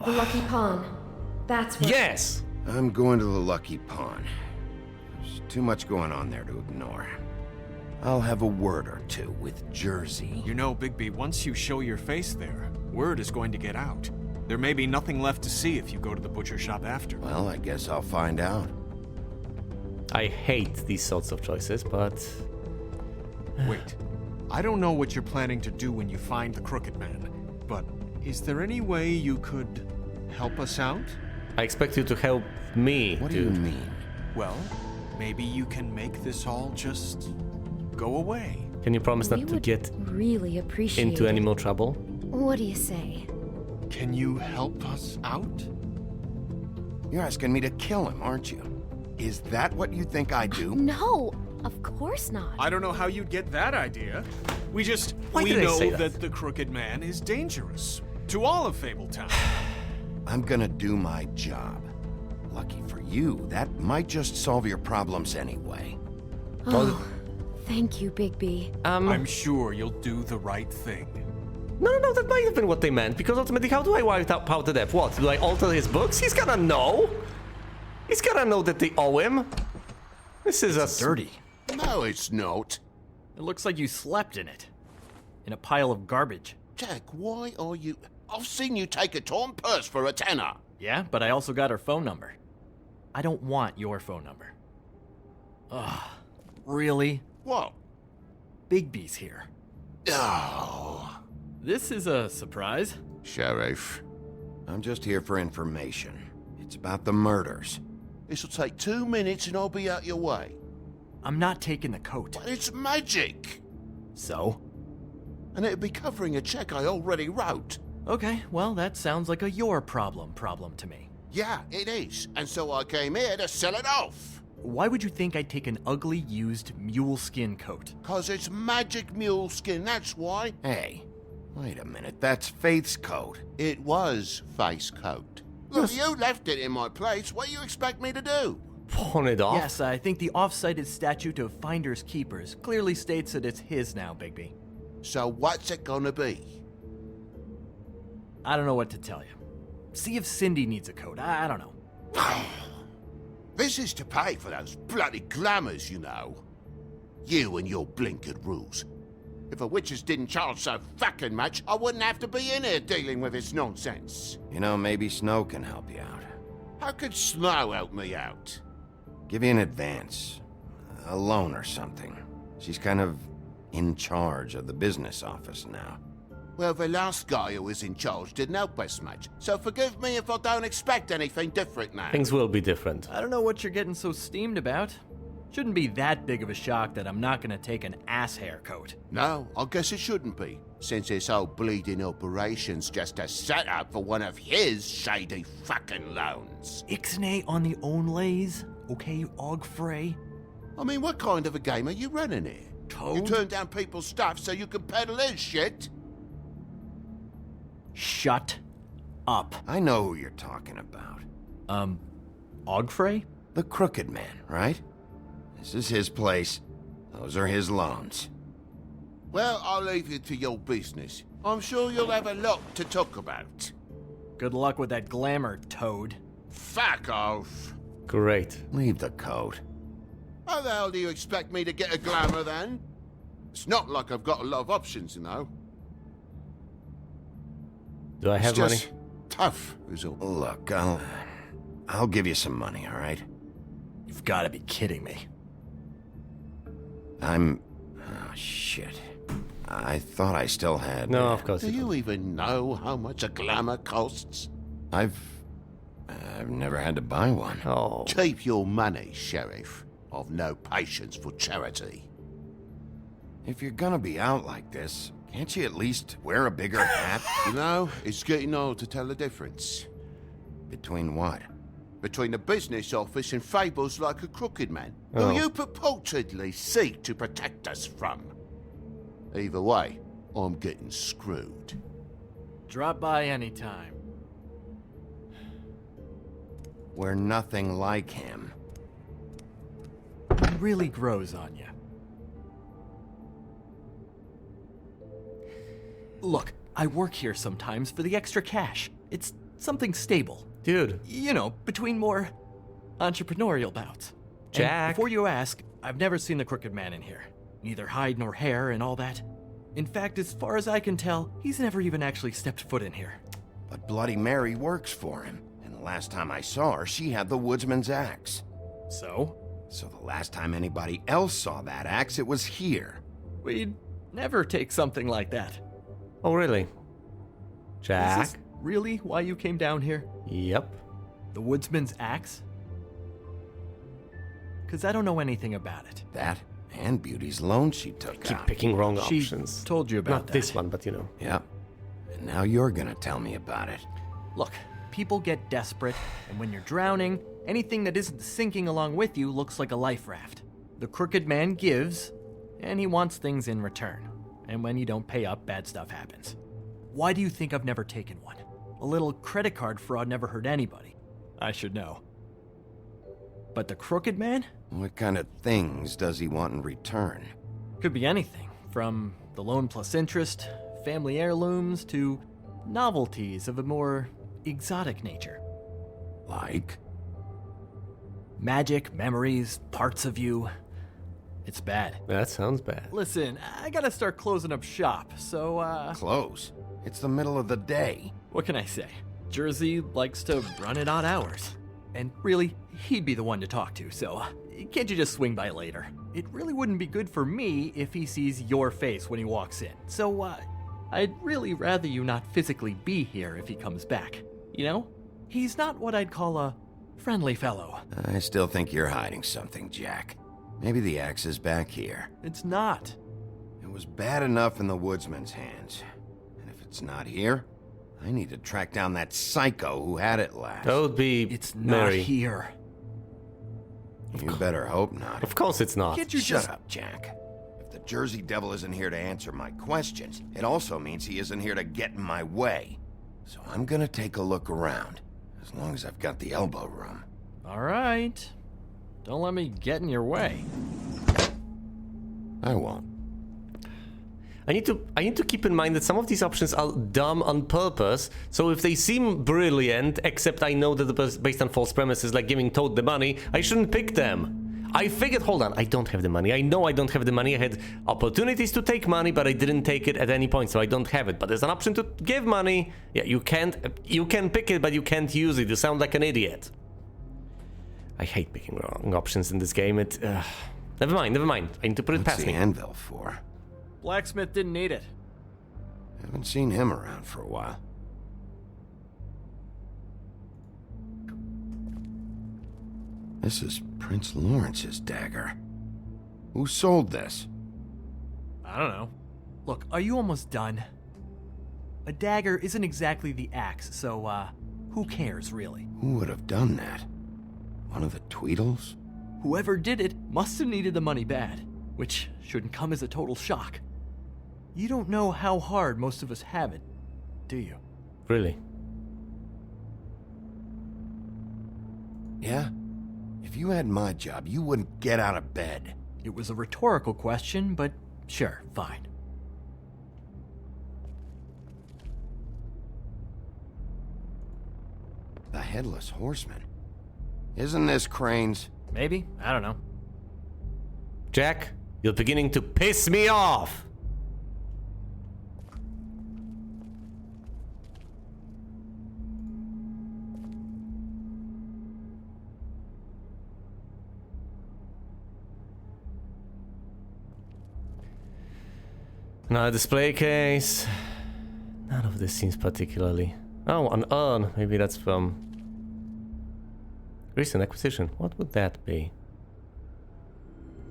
The Lucky Pawn. That's what... Yes! I'm going to the Lucky Pawn. There's too much going on there to ignore. I'll have a word or two with Jersey. You know, Bigby, once you show your face there, word is going to get out. There may be nothing left to see if you go to the butcher shop after. Well, I guess I'll find out. I hate these sorts of choices, but... Wait. I don't know what you're planning to do when you find the Crooked Man, but is there any way you could help us out? I expect you to help me, What do you dude. mean? Well, maybe you can make this all just go away. Can you promise We not to would get really appreciate into any it. more trouble? What do you say? Can you help us out? You're asking me to kill him, aren't you? Is that what you think I do? No, of course not. I don't know how you'd get that idea. We Why did I know say that? that? The Crooked Man is dangerous to all of Fabletown. I'm gonna do my job. Lucky for you, that might just solve your problems anyway. Oh, thank you, Bigby. I'm sure you'll do the right thing. No, that might have been what they meant, because ultimately, how do I wipe out Power to Death? What, do I alter his books? He's gonna know! He's gonna know that they owe him! This is a... Dirty. No, it's not. It looks like you slept in it. In a pile of garbage. Jack, why are you... I've seen you take a torn purse for a tenner. Yeah, but I also got her phone number. I don't want your phone number. Ugh. Really? What? Bigby's here. Oh. This is a surprise. Sheriff, I'm just here for information. It's about the murders. This'll take 2 minutes and I'll be out your way. I'm not taking the coat. But it's magic. So? And it'd be covering a check I already wrote. Okay, well, that sounds like a your problem to me. Yeah, it is. And so I came here to sell it off. Why would you think I'd take an ugly, used mule skin coat? 'Cause it's magic mule skin, that's why. Hey, wait a minute, that's Faith's coat. It was face coat. Look, you left it in my place. What do you expect me to do? Pawn it off? Yes, I think the off-cited statute of Finders Keepers clearly states that it's his now, Bigby. So what's it gonna be? I don't know what to tell you. See if Cindy needs a coat. I don't know. This is to pay for those bloody glamours, you know. You and your blinkered rules. If the witches didn't charge so fucking much, I wouldn't have to be in here dealing with this nonsense. You know, maybe Snow can help you out. How could Snow help me out? Give you an advance. A loan or something. She's kind of in charge of the business office now. Well, the last guy who was in charge didn't help us much, so forgive me if I don't expect anything different now. Things will be different. I don't know what you're getting so steamed about. Shouldn't be that big of a shock that I'm not gonna take an ass haircoat. No, I guess it shouldn't be, since this whole bleeding operation's just a setup for one of his shady fucking loans. Ixnay on the own lays, okay, Og Frey? I mean, what kind of a game are you running here? Toad? You turn down people's stuff so you can peddle his shit? Shut up. I know who you're talking about. Og Frey? The Crooked Man, right? This is his place. Those are his loans. Well, I'll leave you to your business. I'm sure you'll have a lot to talk about. Good luck with that glamour, Toad. Fuck off. Great. Leave the coat. How the hell do you expect me to get a glamour then? It's not like I've got a lot of options, you know. Do I have It's money? just tough, is all. Look, I'll give you some money, all right? You've gotta be kidding me. Oh, shit. I thought I still had... No, of course Do you you even know how much a glamour costs? I've never had to buy one. don't. Oh. Keep your money, Sheriff. I've no patience for charity. If you're gonna be out like this, can't you at least wear a bigger hat? You know, it's getting old to tell the difference. Between what? Between the business office and fables like a Crooked Man, Oh. who you purportedly seek to protect us from. Either way, I'm getting screwed. Drop by anytime. We're nothing like him. He really grows on you. Look, I work here sometimes for the extra cash. It's Something stable. Dude, You know, between more entrepreneurial bouts. And Jack. before you ask, I've never seen the Crooked Man in here. Neither hide nor hair and all that. In fact, as far as I can tell, he's never even actually stepped foot in here. But Bloody Mary works for him. And the last time I saw her, she had the woodsman's axe. So? So the last time anybody else saw that axe, it was here. We'd never take something like that. oh really? Is Jack? this really why you came down here? Yep. The woodsman's axe? Because I don't know anything about it. That and Beauty's loan she took Keep out. picking wrong She options. told you about Not that. this one, but you know. Yep. And now you're gonna tell me about it. Look, people get desperate, and when you're drowning, anything that isn't sinking along with you looks like a life raft. The Crooked Man gives, and he wants things in return. And when you don't pay up, bad stuff happens. Why do you think I've never taken one? A little credit card fraud never hurt anybody. I should know. But the Crooked Man? What kind of things does he want in return? Could be anything, from the loan plus interest, family heirlooms, to novelties of a more exotic nature. Like? Magic, memories, parts of you. It's bad. That sounds bad. Listen, I gotta start closing up shop, so, Close. It's the middle of the day. what can I say? Jersey likes to run at odd hours. And really, he'd be the one to talk to, so can't you just swing by later? It really wouldn't be good for me if he sees your face when he walks in, so, I'd really rather you not physically be here if he comes back. You know? He's not what I'd call a friendly fellow. I still think you're hiding something, Jack. Maybe the axe is back here. It's not. It was bad enough in the woodsman's hands. And if it's not here, I need to track down that psycho who had it last. That would be It's not Mary. here. You better hope not. Of course it's not. Can't you Shut just... up, Jack. If the Jersey Devil isn't here to answer my questions, it also means he isn't here to get in my way. So I'm gonna take a look around, as long as I've got the elbow room. All right. Don't let me get in your way. I won't. I need to keep in mind that some of these options are dumb on purpose. So if they seem brilliant, except I know that they're based on false premises, like giving Toad the money, I shouldn't pick them. I figured, hold on, I don't have the money. I know I don't have the money. I had opportunities to take money, but I didn't take it at any point, so I don't have it. But there's an option to give money. Yeah, you can pick it, but you can't use it. You sound like an idiot. I hate picking wrong options in this game. Never mind. I need to put it What's past the me. anvil for? Blacksmith didn't need it. Haven't seen him around for a while. This is Prince Lawrence's dagger. Who sold this? I don't know. Look, are you almost done? A dagger isn't exactly the axe, so, who cares, really? Who would have done that? One of the Tweedles? Whoever did it must have needed the money bad, which shouldn't come as a total shock. You don't know how hard most of us have it, do you? Really? Yeah? If you had my job, you wouldn't get out of bed. It was a rhetorical question, but sure, fine. The Headless Horseman. Isn't this Crane's? Maybe? I don't know. Jack, you're beginning to piss me off. Now a display case. None of this seems particularly... Oh, an urn. Maybe that's from... Recent acquisition. What would that be?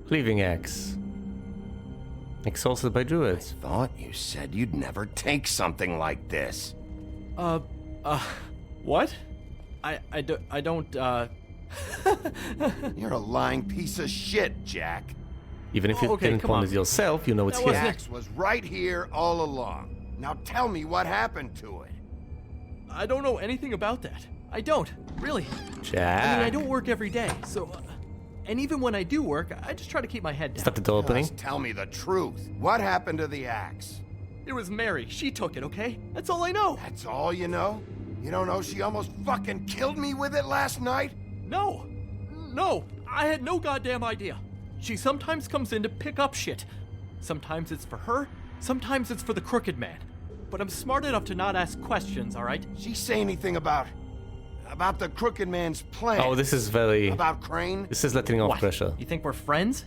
Cleaving axe. Exhausted by druids. Thought you said you'd never take something like this. What? I don't, You're a lying piece of shit, Jack. Even if you Okay, didn't come want on. it yourself, you know it's That here. The wasn't- axe was right here all along. Now tell me what happened to it. I don't know anything about that. I don't, really. Jack. I mean, I don't work every day, so... and even when I do work, I just try to keep my head Is down. that the door opening? Just tell me the truth. What happened to the axe? It was Mary. She took it, okay? That's all I know. That's all you know? You don't know she almost fucking killed me with it last night? No! No! I had no goddamn idea. She sometimes comes in to pick up shit. Sometimes it's for her, sometimes it's for the Crooked Man. But I'm smart enough to not ask questions, alright? She say anything about the Crooked Man's plan? Oh, this is very... About Crane? This is letting off What? pressure. You think we're friends?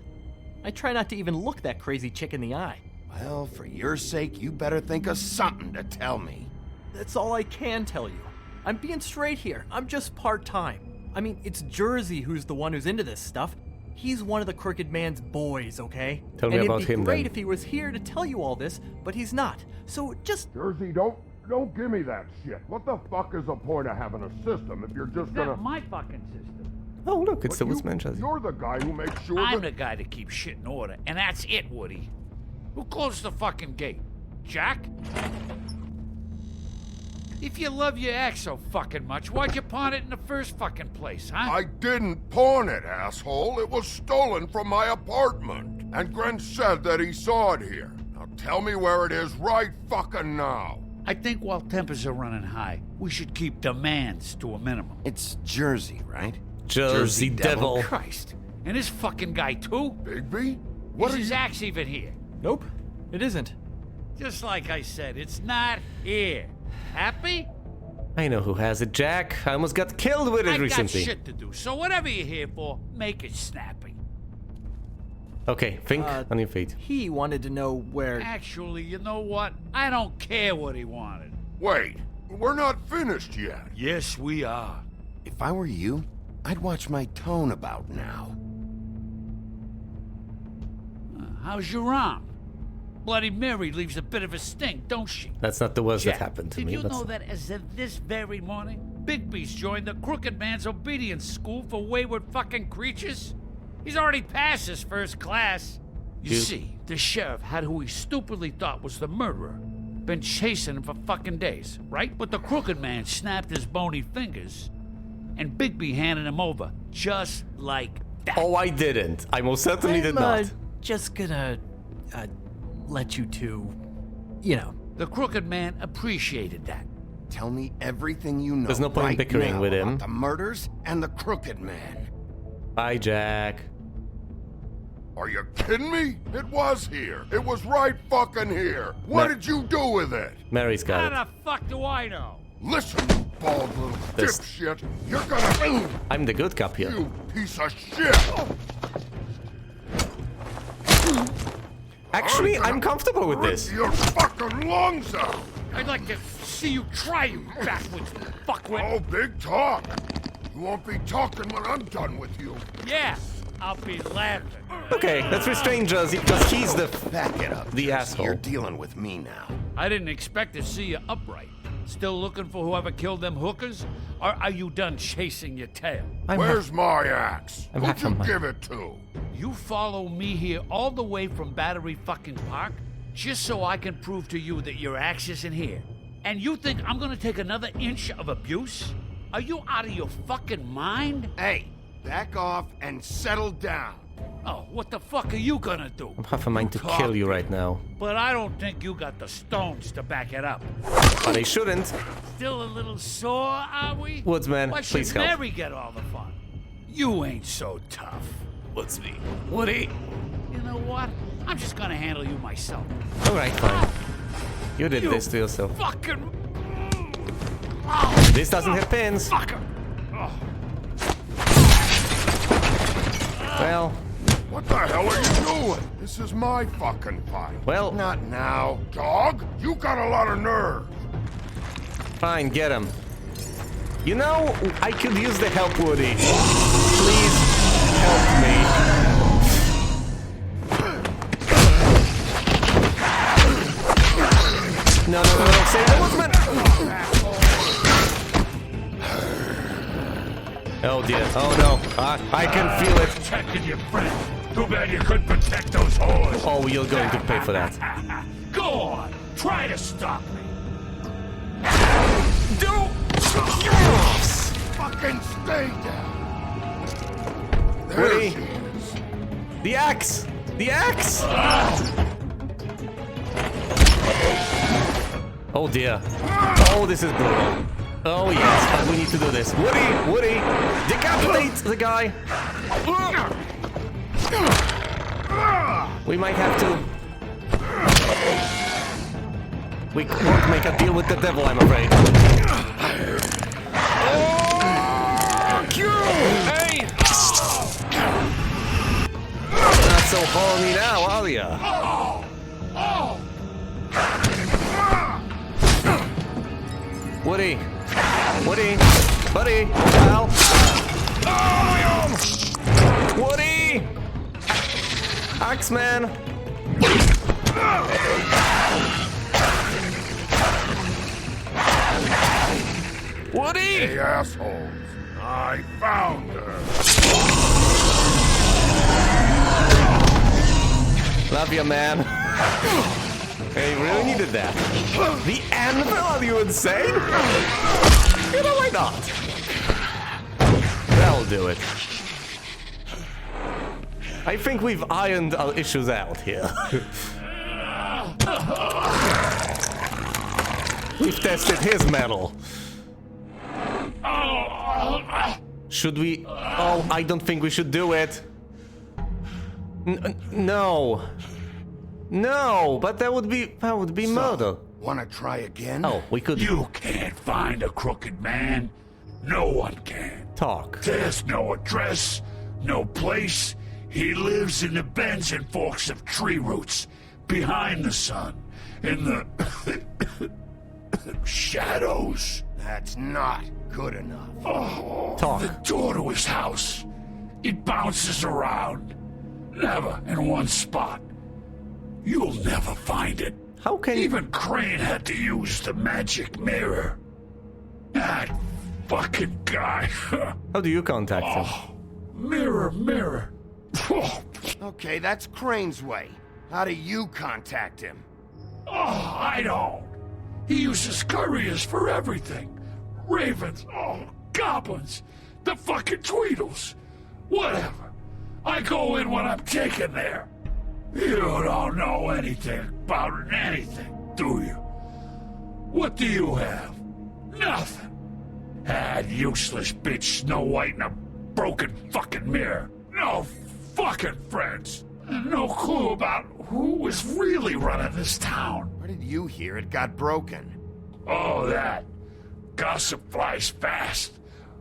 I try not to even look that crazy chick in the eye. Well, for your sake, you better think of something to tell me. That's all I can tell you. I'm being straight here. I'm just part-time. I mean, it's Jersey who's the one who's into this stuff. He's one of the Crooked Man's boys, okay? Tell me and about it'd be him, great then. if he was here to tell you all this, but he's not. So just Jersey, don't give me that shit. What the fuck is the point of having a system if you're just gonna... That's my fucking system. Oh, look, it's the You- Woodsman Jazzy. You're the guy who makes sure I'm that... the guy that keeps shit in order, and that's it, Woody. Who closed the fucking gate? Jack? If you love your ex so fucking much, why'd you pawn it in the first fucking place, huh? I didn't pawn it, asshole. It was stolen from my apartment. And Gren said that he saw it here. Now tell me where it is right fucking now. I think while tempers are running high, we should keep demands to a minimum. It's Jersey, right? Jersey Devil. Christ. And this fucking guy, too? Bigby? What Is are his you... axe even here? nope, it isn't. Just like I said, it's not here. Happy? I know who has it, Jack. I almost got killed with it I've recently. got shit to do, so whatever you're here for, make it snappy. Okay, think on your feet. He wanted to know where. Actually, you know what? I don't care what he wanted. Wait, we're not finished yet. Yes, we are. If I were you, I'd watch my tone about now. How's your arm? Bloody Mary leaves a bit of a stink, don't she? That's not the worst that Jack, happened to did me. you but... know that as of this very morning, Bigby's joined the Crooked Man's obedience school for wayward fucking creatures? He's already passed his first class. You Dude. see, the sheriff had who he stupidly thought was the murderer. Been chasing him for fucking days, right? But the Crooked Man snapped his bony fingers, and Bigby handed him over, just like that. Oh, I didn't. I most certainly did not. Just gonna let you two, you know. The Crooked Man appreciated that. Tell me everything you know. There's no point in right bickering now with him. about the murders and the Crooked Man. Bye, Jack. Are you kidding me? It was here. It was right fucking here. What No. did you do with it? Mary's got How it. the fuck do I know? Listen, you bald little This- dipshit. You're gonna... I'm the good cop here. You piece of shit. Actually, I'm comfortable with Rip this. your fucking lungs out. I'd like to see you try, you backwards fuckwit. Oh, big talk. You won't be talking when I'm done with you. Yeah, I'll be laughing. Okay, let's restrain Jersey because he's the... Back it up. The Jersey. asshole. You're dealing with me now. I didn't expect to see you upright. Still looking for whoever killed them hookers? Or are you done chasing your tail? Where's my axe? I'm Who'd half you on mine. give it to? You follow me here all the way from Battery fucking Park just so I can prove to you that your axe isn't here. And you think I'm gonna take another inch of abuse? Are you out of your fucking mind? Hey, back off and settle down. Oh, what the fuck are you gonna do? I'm half a mind to kill you right now. But I don't think you got the stones to back it up. But I shouldn't. Still a little sore, are we? Woodsman, Why please should help. Mary get all the fun? You ain't so tough. Woodsy. Woody. You know what? I'm just gonna handle you myself. Alright, fine. You did this to yourself. Fucking. This doesn't have pins. Fucker. Well, What the hell are you doing? This is my fucking fight. well, Not now. Dog, you got a lot of nerve. fine, get him. You know, I could use the help, Woody. Please help me. No, save the Woodsman! Oh dear, oh no, I can feel it. Protected your friend. Too bad you couldn't protect those whores. Oh, you're going to pay for that. Go on. Try to stop me. Fucking stay down. There Woody. she is. The axe! The axe! Oh dear. Oh, this is brutal. Oh yes, but we need to do this. Woody, decapitate the guy. We might have to. We won't make a deal with the devil, I'm afraid. Hey! Not so horny now, are ya? Woody, buddy, pal. Woody, Axeman. Woody! Hey, assholes. I found her. Love you, man. Hey, really needed that. The anvil? Are you insane? You know, why not? That'll do it. I think we've ironed our issues out here. We've tested his metal. Should we? Oh, I don't think we should do it. No. No, but that would be murder. Wanna try again? Oh, we could You can't find a crooked man. No one can. talk. There's no address, no place. He lives in the bends and forks of tree roots, behind the sun, in the shadows. That's not good enough. Oh, Talk. the door to his house. It bounces around. Never in one spot. You'll never find it. How can Even Crane had to use the magic mirror. That fucking guy. How do you contact him? Mirror, mirror. Okay, that's Crane's way. How do you contact him? Oh, I don't. He uses couriers for everything. Ravens, goblins, the fucking Tweedles. Whatever. I go in when I'm taken there. You don't know anything about anything, do you? What do you have? Nothing. That useless bitch Snow White and a broken fucking mirror. No fucking friends. No clue about who was really running this town. Where did you hear it got broken? Oh, that. Gossip flies fast.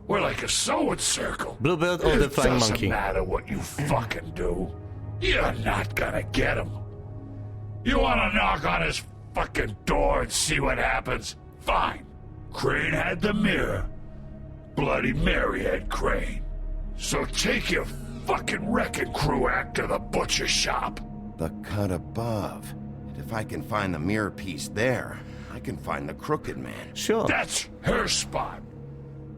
We're like a sewing circle. Bluebird or the flying Doesn't monkey? matter what you fucking do. You're not gonna get him. You wanna knock on his fucking door and see what happens? Fine. Crane had the mirror. Bloody Mary had Crane. So take your fucking wrecking crew act to the butcher shop. The cut above. And if I can find the mirror piece there, I can find the Crooked Man. Sure. That's her spot.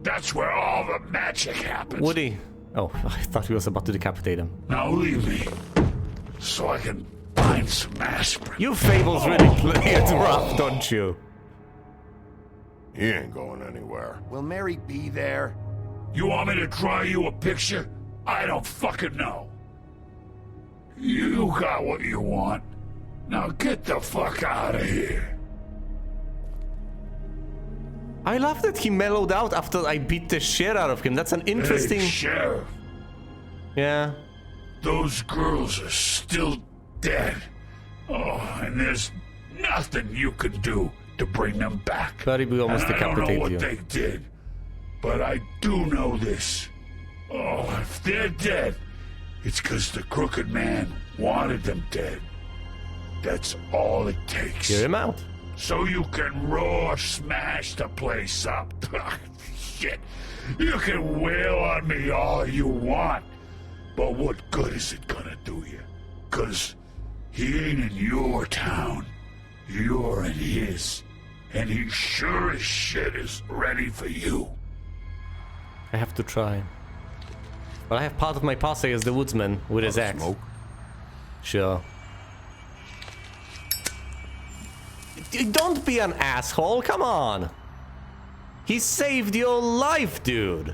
That's where all the magic happens. Woody. Oh, I thought he was about to decapitate him. Now leave me, so I can find some aspirin. You fables really play it rough, don't you? He ain't going anywhere. Will Mary be there? You want me to draw you a picture? I don't fucking know. You got what you want. Now get the fuck out of here. I love that he mellowed out after I beat the shit out of him. That's an interesting... Hey, Sheriff, Yeah. those girls are still dead. Oh, and there's nothing you can do to bring them back. Buddy, we almost And I don't know decapitated what you. they did, but I do know this. Oh, if they're dead, it's because the Crooked Man wanted them dead. That's all it takes. Hear him out. So you can raw smash the place up. Shit. You can wail on me all you want. But what good is it gonna do you? 'Cause he ain't in your town. You're in his. And he sure as shit is ready for you. I have to try. Well, I have part of my posse as the woodsman with his axe. Smoke? Sure. Don't be an asshole, come on! He saved your life, dude!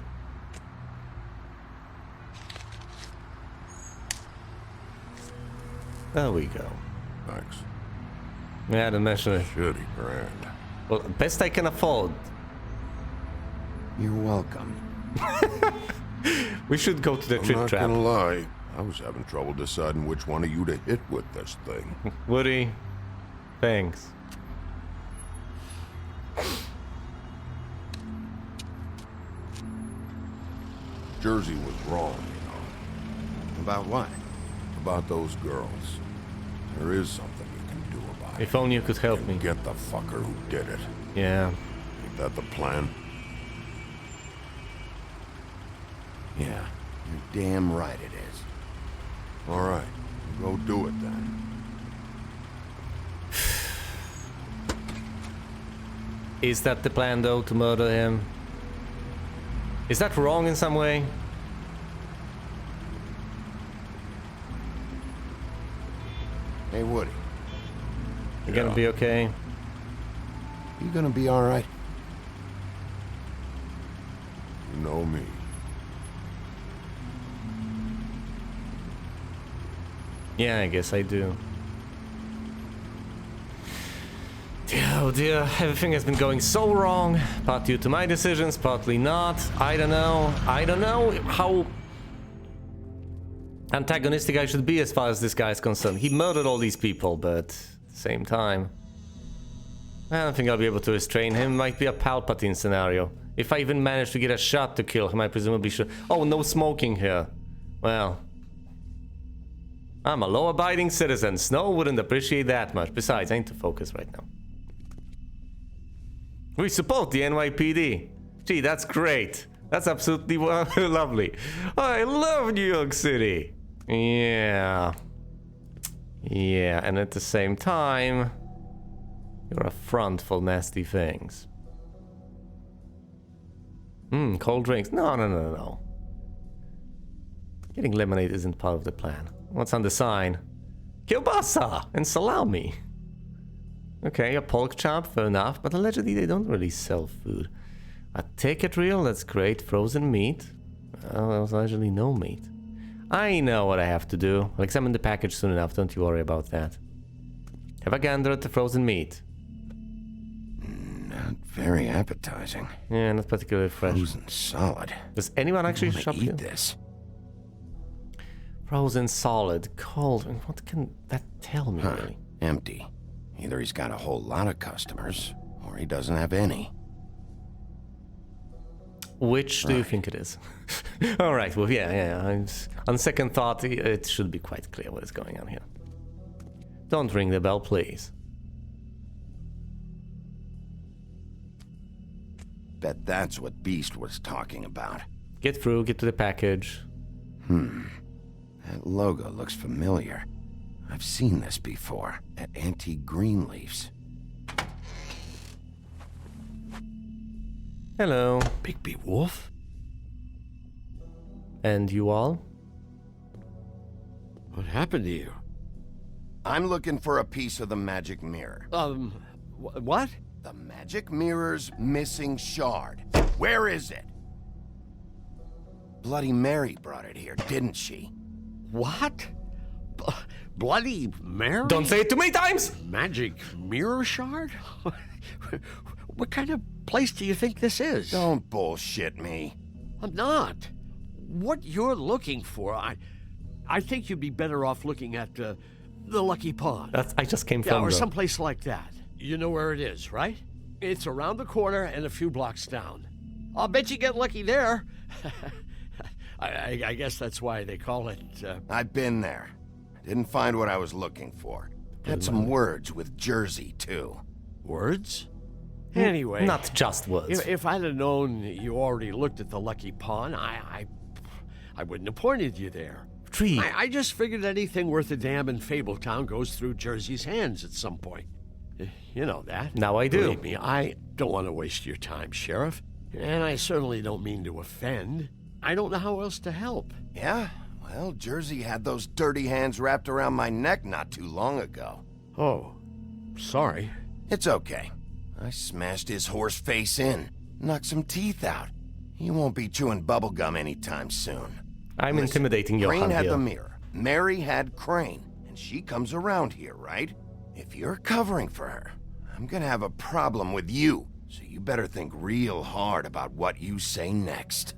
There we go. Thanks. Yeah, don't mention it. Shitty brand. Well, best I can afford. You're welcome. We should go to the I'm trip not trap. gonna lie. I was having trouble deciding which one of you to hit with this thing. Woody, thanks. Jersey was wrong, you know. About what? About those girls. There is something you can do about it. If only you could help me. Get the fucker who did it. Yeah. Ain't that the plan? Yeah, you're damn right it is. All right, go do it then. Is that the plan though, to murder him? Is that wrong in some way? Hey, Woody, You gonna be okay? you gonna be all right? You know me. Yeah, I guess I do. Dear, oh dear, everything has been going so wrong. Part due to my decisions, partly not. I don't know. I don't know how antagonistic I should be as far as this guy is concerned. He murdered all these people, but at the same time, I don't think I'll be able to restrain him. Might be a Palpatine scenario. If I even manage to get a shot to kill him, I presumably should. Oh, no smoking here. Well, I'm a law-abiding citizen. Snow wouldn't appreciate that much. Besides, I need to focus right now. We support the NYPD. Gee, that's great. That's absolutely lovely. I love New York City. Yeah. Yeah, and at the same time, you're a front for nasty things. Cold drinks. No. Getting lemonade isn't part of the plan. What's on the sign? Kielbasa and salami. Okay, a pork chop, fair enough, but allegedly they don't really sell food. A ticket reel, that's great. Frozen meat. Well, there's allegedly no meat. I know what I have to do. I'll examine the package soon enough, don't you worry about that. Have a gander at the frozen meat. Not very appetizing. Yeah, not particularly fresh. Frozen solid. Does anyone actually I wanna shop eat here? this. Frozen solid, cold. What can that tell me, really? Empty. Either he's got a whole lot of customers, or he doesn't have any. Which do you think it is? All right, well, yeah. On second thought, it should be quite clear what is going on here. Don't ring the bell, please. Bet that's what Beast was talking about. Get through, get to the package. That logo looks familiar. I've seen this before at Antique Greenleaf's. Hello. Bigby Wolf? And you all? What happened to you? I'm looking for a piece of the magic mirror. What? The magic mirror's missing shard. Where is it? Bloody Mary brought it here, didn't she? What? Bloody Mary? Don't say it too many times! Magic mirror shard? What kind of place do you think this is? Don't bullshit me. I'm not. What you're looking for, I think you'd be better off looking at the Lucky Pond. I just came Yeah, from or the... someplace like that. You know where it is, right? It's around the corner and a few blocks down. I'll bet you get lucky there. I guess that's why they call it, I've been there. Didn't find what I was looking for. Had some words with Jersey, too. Words? Anyway. Not just words. If I'd have known you already looked at the Lucky Pond, I wouldn't have pointed you there. Tree. I just figured anything worth a damn in Fabletown goes through Jersey's hands at some point. You know that. Now I do. Believe me, I don't want to waste your time, Sheriff. And I certainly don't mean to offend. I don't know how else to help. Yeah? Well, Jersey had those dirty hands wrapped around my neck not too long ago. Oh, sorry. It's okay. I smashed his horse face in, knocked some teeth out. He won't be chewing bubblegum anytime soon. I'm Listen, intimidating Johan Crane had here. the mirror. Mary had Crane. And she comes around here, right? If you're covering for her, I'm gonna have a problem with you. So you better think real hard about what you say next.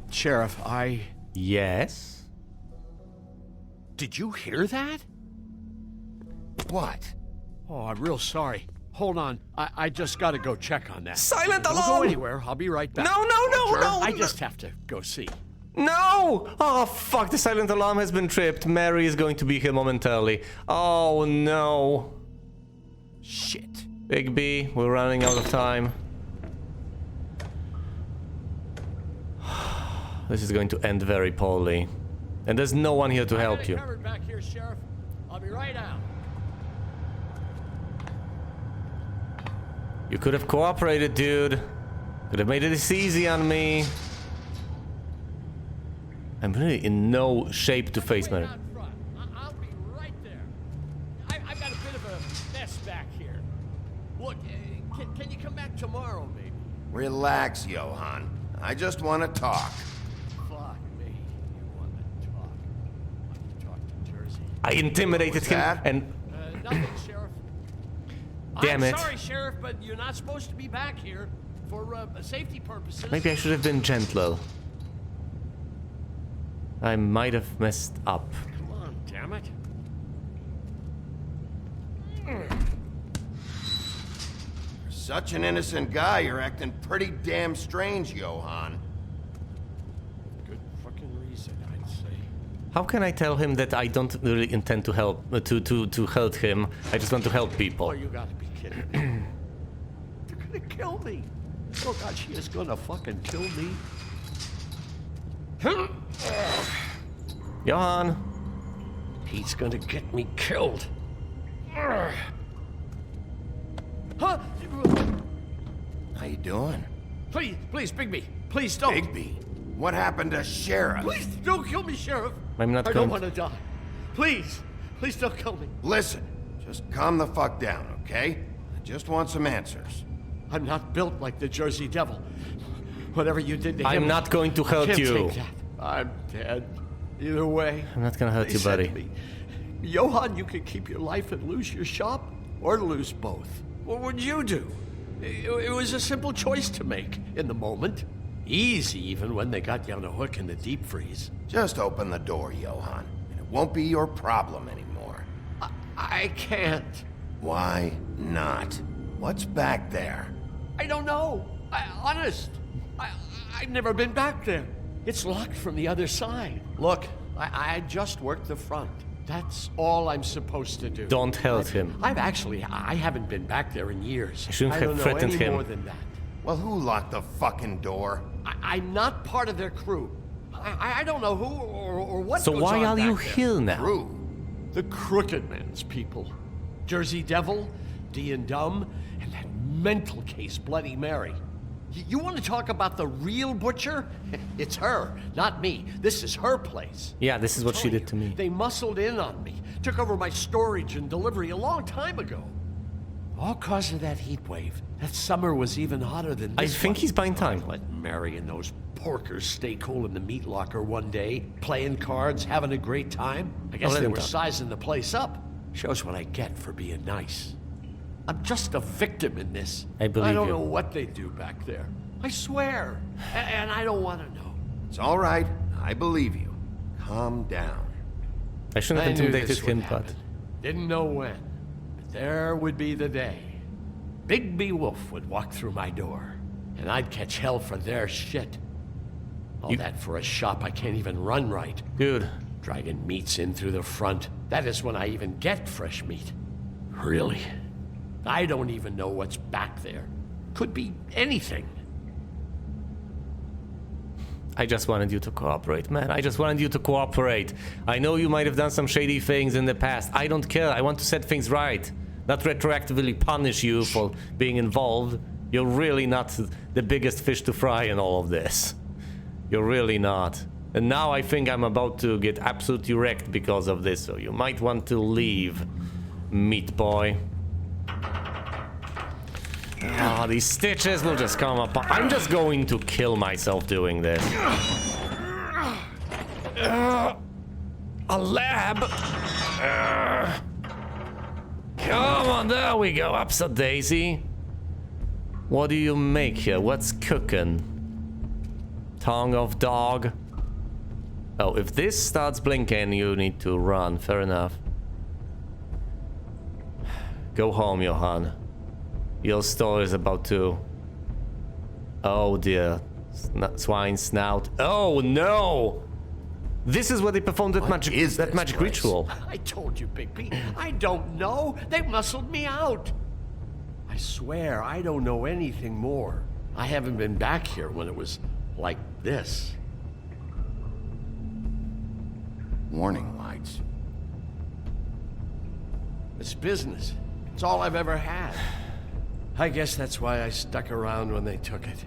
Sheriff, Yes? Did you hear that? What? Oh, I'm real sorry. Hold on. I just gotta go check on that. Silent Don't alarm! go anywhere. I'll be right back. No, I just have to go see. No! Oh, fuck, the silent alarm has been tripped. Mary is going to be here momentarily. Oh, no. Shit. Big B, we're running out of time. This is going to end very poorly. And there's no one here to help you. Covered back here, Sheriff. I'll be right out. You could have cooperated, dude. Could have made it this easy on me. I'm really in no shape to face Mary. Out front. I'll be right there. I've got a bit of a mess back here. Look, can you come back tomorrow, maybe? Relax, Johan. I just want to talk. Fuck me. You want to talk? I want to talk to Jersey. I intimidated him that? and Nothing, Sheriff. Damn I'm it. sorry, Sheriff, but you're not supposed to be back here for safety purposes. maybe I should have been gentler. I might have messed up. Come on, damn it. For such an innocent guy, you're acting pretty damn strange, Johan. Good fucking reason, I'd say. How can I tell him that I don't really intend to help to hurt him? I just want to help people. Oh, you gotta be kidding me. They're gonna kill me. Oh God, she is gonna fucking kill me. Johan, He's gonna get me killed. Huh? How you doing? Please, Bigby, please don't. Bigby, what happened to Sheriff? Please don't kill me, Sheriff. I'm not I going don't want to die. Please don't kill me. Listen, just calm the fuck down, okay? I just want some answers. I'm not built like the Jersey Devil. Whatever you did to him, I'm not going to I hurt can't you. take that. I'm dead. Either way. I'm not gonna hurt They you, said buddy. to me, Johan, you could keep your life and lose your shop, or lose both. What would you do? It was a simple choice to make in the moment. Easy, even when they got you on a hook in the deep freeze. Just open the door, Johan, and it won't be your problem anymore. I can't. Why not? What's back there? I don't know. Honest. I've never been back there. It's locked from the other side. Look, I just worked the front. That's all I'm supposed to do. Don't hurt him. I haven't been back there in years. I shouldn't I have don't know threatened any him. more than that. Well, who locked the fucking door? I'm not part of their crew. I don't know who or what So goes why on are you back there. here now? Crew? The Crooked Man's people. Jersey Devil, D and Dumb, and that mental case Bloody Mary. You want to talk about the real butcher? It's her, not me. This is her place. Yeah, this is what she did to me. They muscled in on me, took over my storage and delivery a long time ago. All cause of that heat wave. That summer was even hotter than I this think one. he's buying time. I let Mary and those porkers stay cool in the meat locker one day, playing cards, having a great time. I guess let they him were talk. sizing the place up. Shows what I get for being nice. I'm just a victim in this. I believe I don't you. know what they do back there. I swear. And I don't want to know. It's all right. I believe you. Calm down. I shouldn't I have knew intimidated this would him, but happen. Didn't know when. But there would be the day. Bigby Wolf would walk through my door, and I'd catch hell for their shit. All that for a shop I can't even run right. dude, Dragging meats in through the front. That is when I even get fresh meat. Really? I don't even know what's back there. Could be anything. I just wanted you to cooperate, man. I just wanted you to cooperate. I know you might have done some shady things in the past. I don't care. I want to set things right. Not retroactively punish you for being involved. You're really not the biggest fish to fry in all of this. You're really not. And now I think I'm about to get absolutely wrecked because of this, so you might want to leave, meat boy. Ah, these stitches will just come up. I'm just going to kill myself doing this. A lab. Come on, there we go. Upset Daisy. What do you make here? What's cooking? Tongue of dog. Oh, if this starts blinking, you need to run. Fair enough. Go home, Johan. Your store is about to... Oh dear. Swine snout. Oh no! This is where they performed that magic ritual. I told you, Bigby. I don't know. They muscled me out. I swear, I don't know anything more. I haven't been back here when it was like this. Warning lights. It's business. It's all I've ever had. I guess that's why I stuck around when they took it.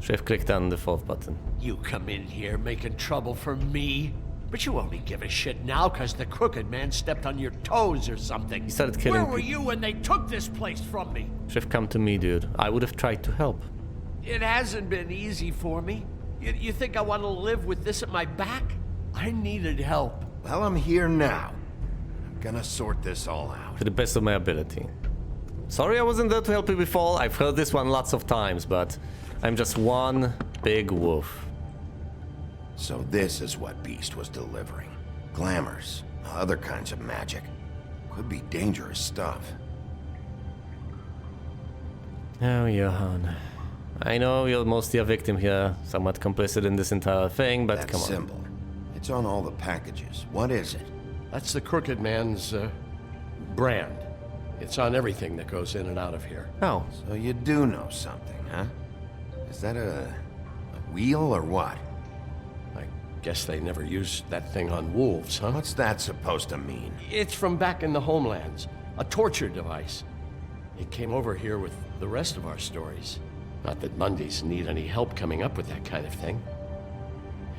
Shift clicked on the fourth button. You come in here making trouble for me, but you only give a shit now because the Crooked Man stepped on your toes or something. He started killing Where were people. you when they took this place from me? Shift come to me, dude. I would have tried to help. It hasn't been easy for me. You think I want to live with this at my back? I needed help. Well, I'm here now. I'm gonna sort this all out. To the best of my ability. Sorry I wasn't there to help you before. I've heard this one lots of times, but I'm just one big wolf. So this is what Beast was delivering. Glamours, other kinds of magic. Could be dangerous stuff. Oh, Johan. I know you're mostly a victim here, somewhat complicit in this entire thing, but That come on. symbol. It's on all the packages. What is it? That's the Crooked Man's brand. It's on everything that goes in and out of here. Oh, So you do know something, huh? Is that a wheel or what? I guess they never used that thing on wolves, huh? What's that supposed to mean? It's from back in the homelands. A torture device. It came over here with the rest of our stories. Not that Mondays need any help coming up with that kind of thing.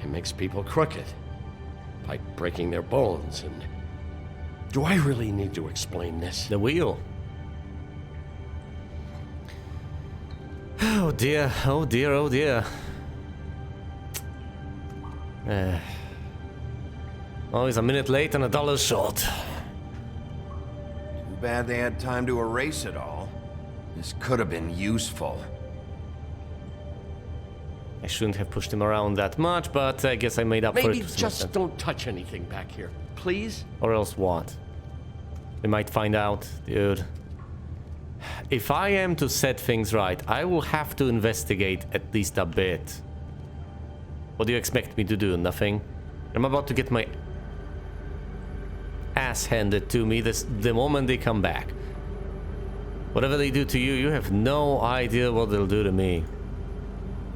It makes people crooked. By breaking their bones and... Do I really need to explain this? the wheel. Oh dear, oh dear, oh dear. Always a minute late and $1 short. Too bad they had time to erase it all. This could have been useful. I shouldn't have pushed him around that much, but I guess I made up for Maybe it to some just extent. don't touch anything back here, please? Or else what? We might find out, dude. If I am to set things right, I will have to investigate at least a bit. What do you expect me to do? Nothing? I'm about to get my ass handed to me the moment they come back. Whatever they do to you, you have no idea what they'll do to me.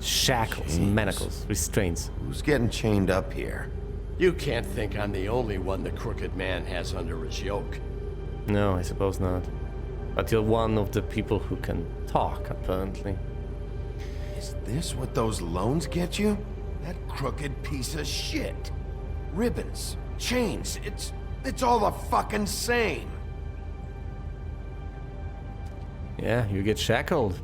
Shackles, Jeez. manacles, restraints. Who's getting chained up here? You can't think I'm the only one the Crooked Man has under his yoke. No, I suppose not. But you're one of the people who can talk, apparently. Is this what those loans get you? That crooked piece of shit. Ribbons, chains, it's all the fucking same. Yeah, you get shackled.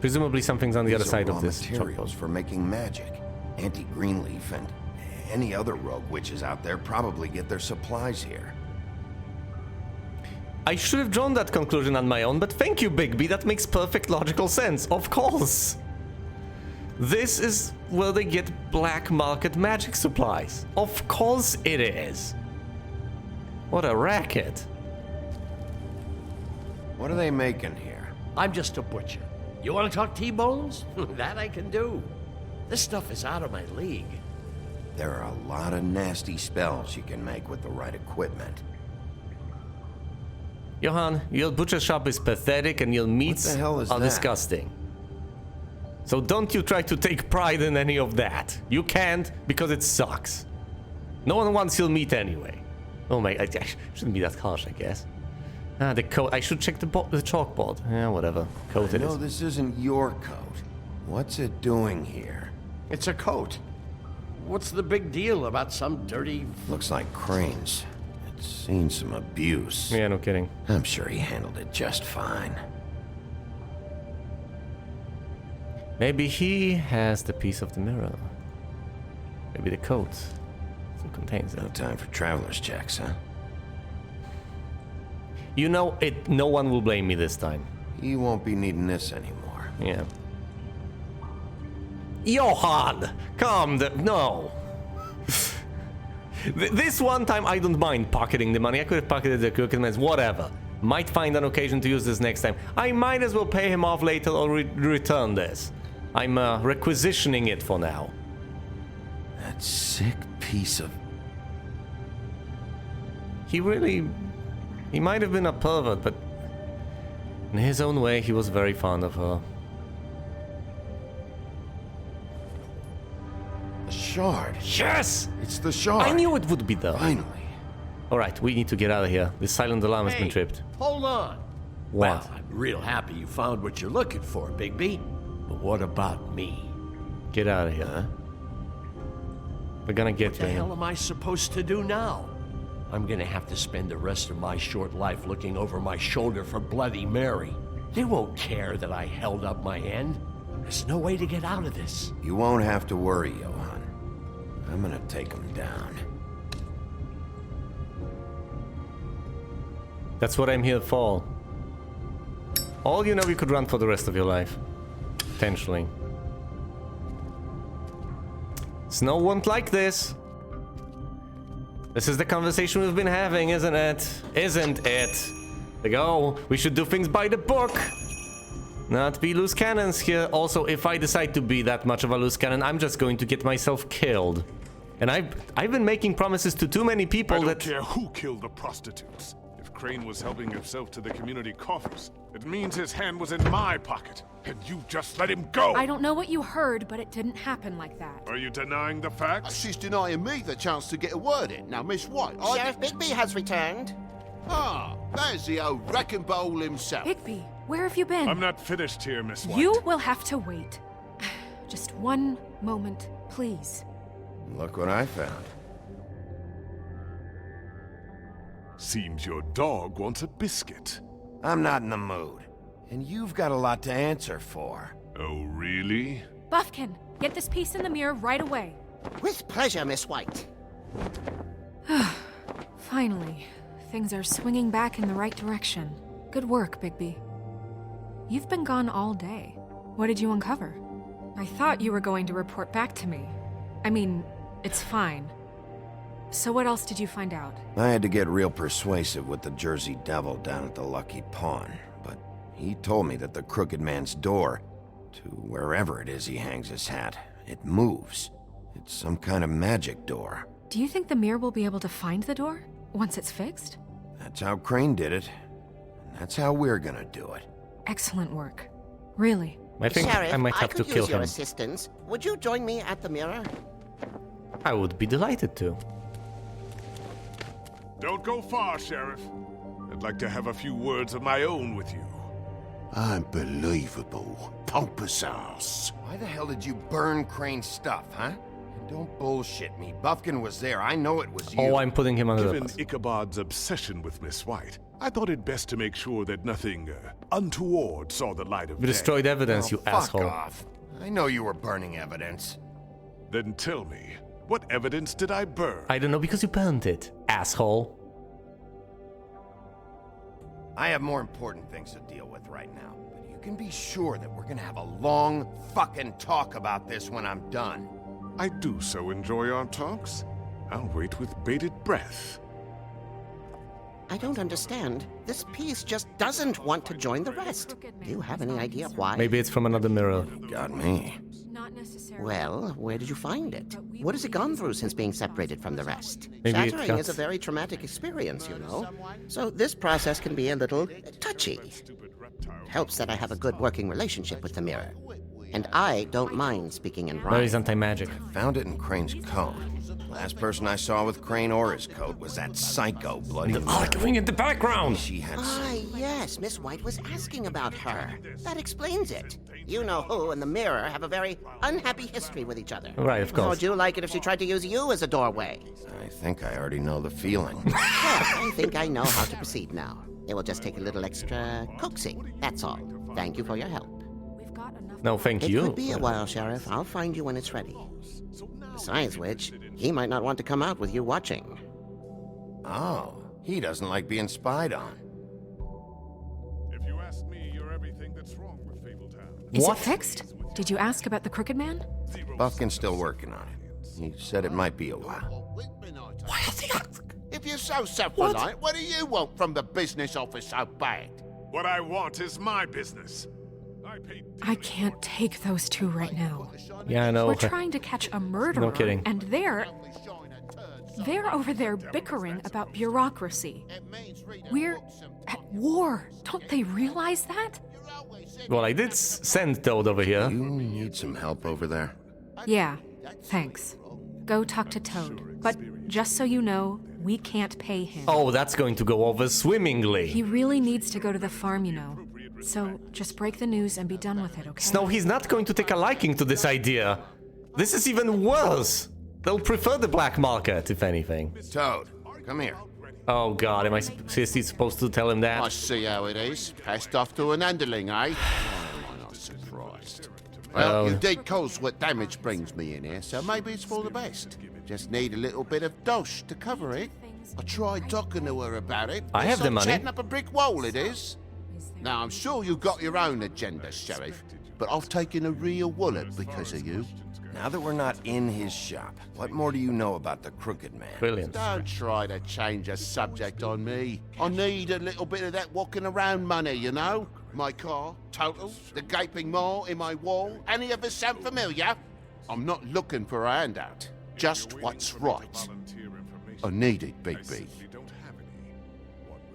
Presumably something's on the other These are side raw of this materials chalkboard. for making magic. Anti-Greenleaf and any other rogue witches out there probably get their supplies here. I should have drawn that conclusion on my own, but thank you, Bigby. That makes perfect logical sense. Of course. This is where they get black market magic supplies. Of course it is. What a racket. What are they making here? I'm just a butcher. You want to talk T-bones? That I can do. This stuff is out of my league. There are a lot of nasty spells you can make with the right equipment. Johan, your butcher shop is pathetic and your meats What the hell is are that? disgusting. So don't you try to take pride in any of that. You can't because it sucks. No one wants your meat anyway. Oh my, I shouldn't be that harsh, I guess. Ah, the coat. I should check the chalkboard. Yeah, whatever. Coat it No, is. this isn't your coat. What's it doing here? It's a coat. What's the big deal about some dirty... Looks like Crane's. It's seen some abuse. Yeah, no kidding. I'm sure he handled it just fine. Maybe he has the piece of the mirror. Maybe the coat still contains No it. time for traveler's checks, huh? You know it. No one will blame me this time. He won't be needing this anymore. Yeah. Johan! Calm down. No. This one time I don't mind pocketing the money. I could have pocketed the Crooked Man's, whatever. Might find an occasion to use this next time. I might as well pay him off later or return this. I'm requisitioning it for now. That sick piece of... He might have been a pervert, but in his own way, he was very fond of her. The shard. Yes! It's the shard. I knew it would be there. Finally. Alright, we need to get out of here. This silent alarm has been tripped. Hold on. What? Well, I'm real happy you found what you're looking for, Bigby. But what about me? Get out of here. Huh? We're gonna get What the to hell him. am I supposed to do now? I'm gonna have to spend the rest of my short life looking over my shoulder for Bloody Mary. They won't care that I held up my end. There's no way to get out of this. You won't have to worry, Johan. I'm gonna take him down. That's what I'm here for. All you know, you could run for the rest of your life. Potentially. Snow won't like this. This is the conversation we've been having, isn't it? Isn't it? Like, oh, we should do things by the book. Not be loose cannons here. Also, if I decide to be that much of a loose cannon, I'm just going to get myself killed. And I've been making promises to too many people I don't that... care who killed the prostitutes. If Crane was helping himself to the community coffers, it means his hand was in my pocket, and you just let him go! I don't know what you heard, but it didn't happen like that. Are you denying the facts? She's denying me the chance to get a word in. Now, Miss White, Sheriff Bigby has returned. Ah, there's the old wrecking bowl himself. Bigby, where have you been? I'm not finished here, Miss White. You will have to wait. Just one moment, please. Look what I found. Seems your dog wants a biscuit. I'm not in the mood. And you've got a lot to answer for. Oh, really? Buffkin, get this piece in the mirror right away. With pleasure, Miss White. Finally, things are swinging back in the right direction. Good work, Bigby. You've been gone all day. What did you uncover? I thought you were going to report back to me. I mean, it's fine. So what else did you find out? I had to get real persuasive with the Jersey Devil down at the Lucky Pawn, but he told me that the Crooked Man's door, to wherever it is he hangs his hat, it moves. It's some kind of magic door. Do you think the mirror will be able to find the door once it's fixed? That's how Crane did it. And that's how we're gonna do it. Excellent work. Really. I think Sheriff, I might have to could kill use your him. assistance. Would you join me at the mirror? I would be delighted to. Don't go far, Sheriff. I'd like to have a few words of my own with you. Unbelievable. Pompous ass. Why the hell did you burn Crane's stuff, huh? And don't bullshit me. Buffkin was there. I know it was you. Oh, I'm putting him under the Given bus. Ichabod's obsession with Miss White, I thought it best to make sure that nothing untoward saw the light of We day. destroyed evidence, Oh, you fuck asshole. off. I know you were burning evidence. Then tell me, what evidence did I burn? I don't know, because you burned it, asshole. I have more important things to deal with right now. But you can be sure that we're gonna have a long fucking talk about this when I'm done. I do so enjoy our talks. I'll wait with bated breath. I don't understand. This piece just doesn't want to join the rest. Do you have any idea why? Maybe it's from another mirror. Got me. Not necessarily. Well, where did you find it? What has it gone through since being separated from the rest? Maybe it Shattering got- is a very traumatic experience, you know. So this process can be a little touchy. It helps that I have a good working relationship with the mirror. And I don't mind speaking in No, rhyme. he's anti-magic. Found it in Crane's coat. Last person I saw with Crane or his coat was that psycho Bloody Mary. Arguing in the background! She had... Ah, yes, Miss White was asking about her. That explains it. You know who and the mirror have a very unhappy history with each other. Right, of How course. would you like it if she tried to use you as a doorway? I think I already know the feeling. Well, I think I know how to proceed now. It will just take a little extra coaxing, that's all. Thank you for your help. We've got enough. No, thank It you. could be a while, Sheriff. I'll find you when it's ready. Besides which, he might not want to come out with you watching. Oh, he doesn't like being spied on. ask me, you're everything that's wrong with Fabletown. Is it fixed? Did you ask about the Crooked Man? Buffkin's still working on it. He said it might be a while. Why are they If you're so self-reliant, what do you want from the business office so bad? What I want is my business. I can't take those two right now. Yeah, I know. We're trying to catch a murderer, No kidding. and they're over there bickering about bureaucracy. We're at war. Don't they realize that? Well, I did send Toad over here. You need some help over there? Yeah, thanks. Go talk to Toad. But just so you know, we can't pay him. Oh, that's going to go over swimmingly. He really needs to go to the farm, you know. So just break the news and be done with it, okay? Snow, he's not going to take a liking to this idea. This is even worse. They'll prefer the black market, if anything. Toad, come here. Oh god, am I seriously supposed to tell him that? I see how it is. Passed off to an underling, eh? Oh, I'm not surprised. Well, you did cause what damage brings me in here, so maybe it's for the best. Just need a little bit of dosh to cover it. I tried talking to her about it. I have the money. Chatting up a brick wall, it is. Now, I'm sure you've got your own agenda, Sheriff, but I've taken a real wallet because of you. Now that we're not in his shop, what more do you know about the Crooked Man? Brilliant. Don't try to change a subject on me. I need a little bit of that walking around money, you know? My car, total, the gaping maw in my wall. Any of us sound familiar? I'm not looking for a handout. Just what's right. I need it, Big B.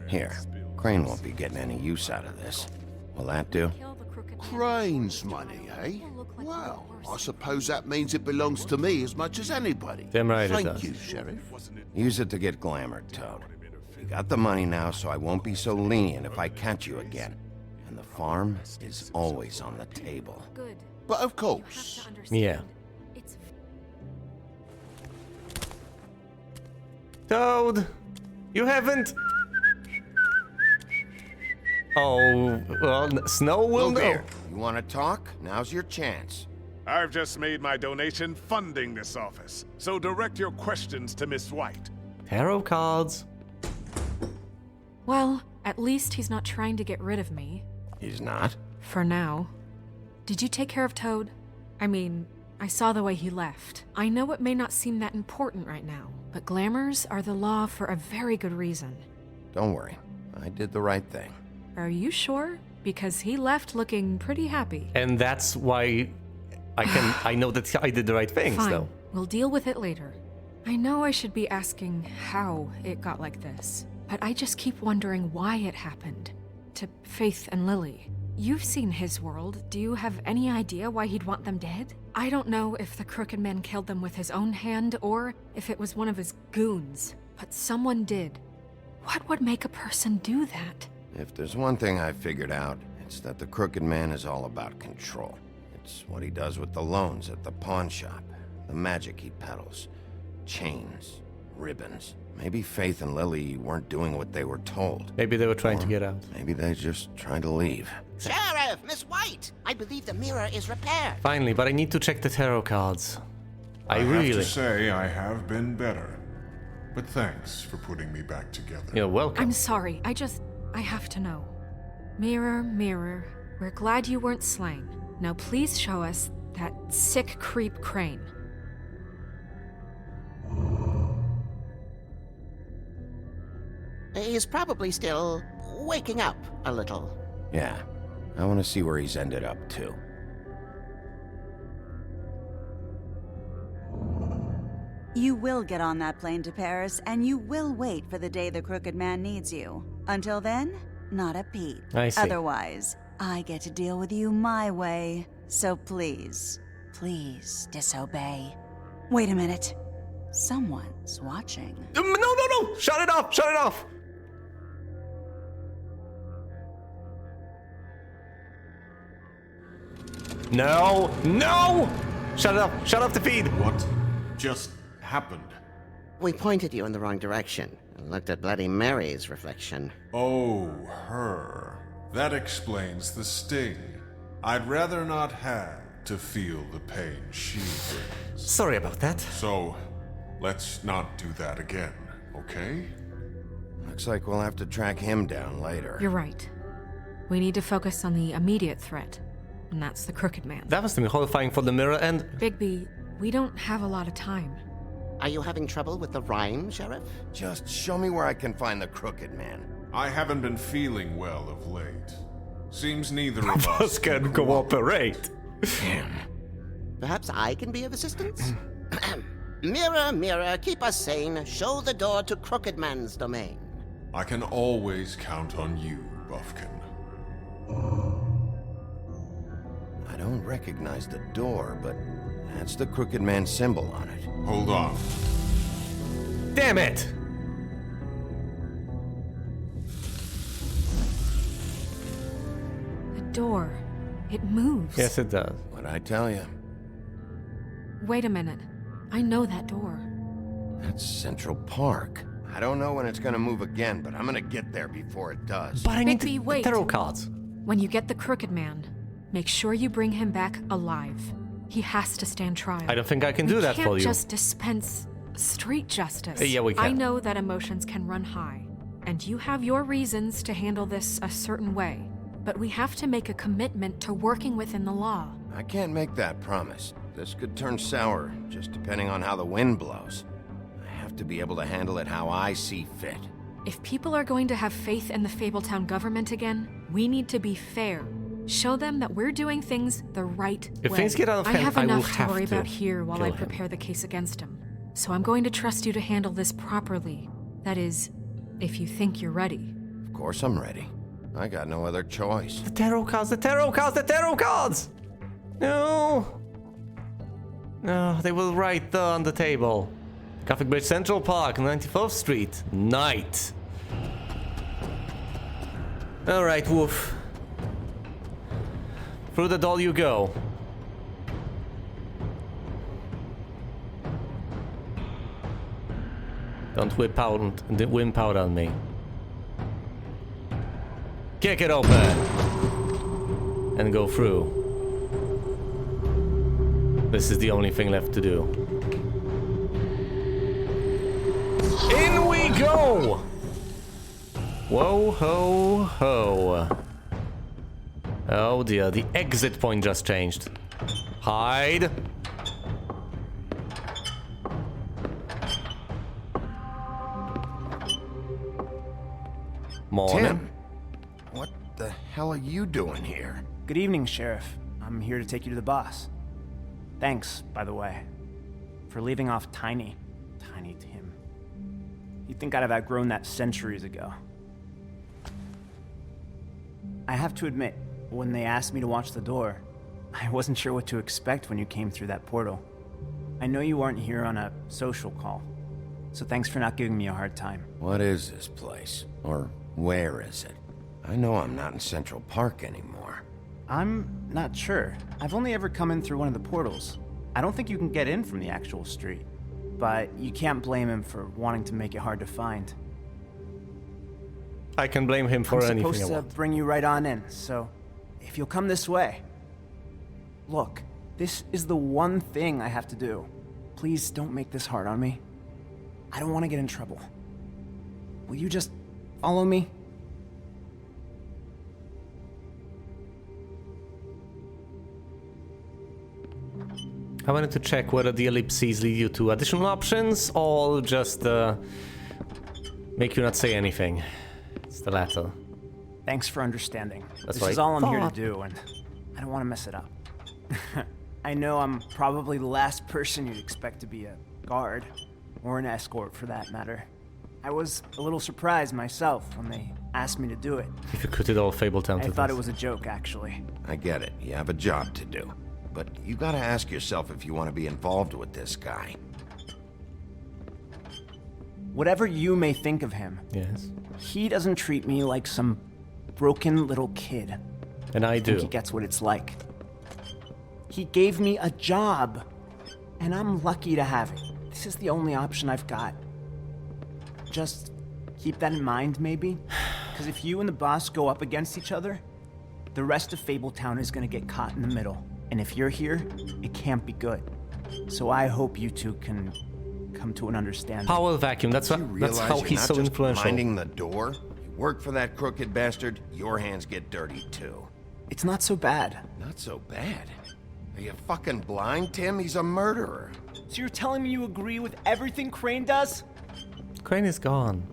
Here, Crane won't be getting any use out of this. Will that do? Crane's money, eh? Well, I suppose that means it belongs to me as much as anybody. Damn right it Thank does. you, Sheriff. Use it to get glamored, Toad. You got the money now, so I won't be so lenient if I catch you again. And the farm is always on the table. Good. But of course. Yeah. It's Toad, you haven't... Oh, well, Snow will Look know. here. You want to talk? Now's your chance. I've just made my donation funding this office, so direct your questions to Miss White. Tarot cards. Well, at least he's not trying to get rid of me. He's not? For now. Did you take care of Toad? I mean, I saw the way he left. I know it may not seem that important right now, but glamours are the law for a very good reason. Don't worry. I did the right thing. Are you sure? Because he left looking pretty happy. And that's why I know that I did the right thing, Fine. Snow. We'll deal with it later. I know I should be asking how it got like this, but I just keep wondering why it happened. To Faith and Lily. You've seen his world. Do you have any idea why he'd want them dead? I don't know if the Crooked Man killed them with his own hand or if it was one of his goons, but someone did. What would make a person do that? If there's one thing I figured out, it's that the Crooked Man is all about control. It's what he does with the loans at the pawn shop, the magic he peddles, chains, ribbons. Maybe Faith and Lily weren't doing what they were told. Maybe they were trying to get out. Maybe they just tried to leave. Sheriff, Miss White! I believe the mirror is repaired. Finally, but I need to check the tarot cards. I have really... to say I have been better. But thanks for putting me back together. You're welcome. I'm sorry. I have to know. Mirror, mirror, we're glad you weren't slain. Now please show us that sick creep Crane. He's probably still waking up a little. Yeah, I want to see where he's ended up, too. You will get on that plane to Paris, and you will wait for the day the Crooked Man needs you. Until then, not a peep. I see. Otherwise, I get to deal with you my way. So please, please disobey. Wait a minute. Someone's watching. No! Shut it off! Shut it off! No! No! Shut it off! Shut off the feed! What just happened? We pointed you in the wrong direction and looked at Bloody Mary's reflection. Oh, her. That explains the sting. I'd rather not have to feel the pain she brings. Sorry about that. So, let's not do that again, okay? Looks like we'll have to track him down later. You're right. We need to focus on the immediate threat, and that's the Crooked Man. That must have been horrifying for the mirror and... Bigby, we don't have a lot of time. Are you having trouble with the rhyme, Sheriff? Just show me where I can find the Crooked Man. I haven't been feeling well of late. Seems neither of us can cooperate. Damn. Perhaps I can be of assistance? Mirror, mirror, keep us sane. Show the door to Crooked Man's domain. I can always count on you, Buffkin. I don't recognize the door, but that's the Crooked Man symbol on it. Hold on. Damn it! The door. It moves. Yes, it does. What'd I tell you? Wait a minute. I know that door. That's Central Park. I don't know when it's gonna move again, but I'm gonna get there before it does. But I need Bigby, the wait. tarot cards. When you get the Crooked Man, make sure you bring him back alive. He has to stand trial. I don't think I can do that for We you. can't just dispense street justice. Yeah, we can. I know that emotions can run high, and you have your reasons to handle this a certain way. But we have to make a commitment to working within the law. I can't make that promise. This could turn sour, just depending on how the wind blows. I have to be able to handle it how I see fit. If people are going to have faith in the Fabletown government again, we need to be fair. Show them that we're doing things the right If way. things get out of hand, I have I will enough have to worry to about here while kill I him. prepare the case against him. So I'm going to trust you to handle this properly. That is, if you think you're ready. Of course I'm ready. I got no other choice. The tarot cards, the tarot cards, the tarot cards! No! No, they will right there on the table. Gothic Bridge Central Park, 94th Street. Night. Alright, Wolf. Through the door you go. Don't wimp out on me. Kick it open! And go through. This is the only thing left to do. In we go! Whoa, ho, ho. Oh dear, the exit point just changed. Hide. Morning. Tim, what the hell are you doing here? Good evening, Sheriff. I'm here to take you to the boss. Thanks, by the way, for leaving off Tiny. Tiny Tim. You'd think I'd have outgrown that centuries ago. I have to admit, when they asked me to watch the door, I wasn't sure what to expect when you came through that portal. I know you weren't here on a social call, so thanks for not giving me a hard time. What is this place? Or where is it? I know I'm not in Central Park anymore. I'm not sure. I've only ever come in through one of the portals. I don't think you can get in from the actual street. But you can't blame him for wanting to make it hard to find. I can blame him for I'm anything I supposed to want. bring you right on in, so if you'll come this way. Look, this is the one thing I have to do. Please don't make this hard on me. I don't want to get in trouble. Will you just follow me? I wanted to check whether the ellipses lead you to additional options or just make you not say anything. It's the latter. Thanks for understanding. That's This what is I all I'm here to thought. do, and I don't want to mess it up. I know I'm probably the last person you'd expect to be a guard, or an escort for that matter. I was a little surprised myself when they asked me to do it. If you could it all Fabletown I to thought this. it was a joke, actually. I get it. You have a job to do. But you gotta ask yourself if you want to be involved with this guy. Whatever you may think of him, Yes. he doesn't treat me like some broken little kid. And I think do. he gets what it's like. He gave me a job, and I'm lucky to have it. This is the only option I've got. Just keep that in mind, maybe? Because if you and the boss go up against each other, the rest of Fabletown is gonna get caught in the middle. And if you're here, it can't be good. So I hope you two can come to an understanding. Power vacuum. That's what. That's Realize how you're he's not so just influential. minding the door. You Work for that crooked bastard, your hands get dirty too. It's not so bad. Not so bad? Are you fucking blind, Tim? He's a murderer. So you're telling me you agree with everything Crane does? Crane is gone.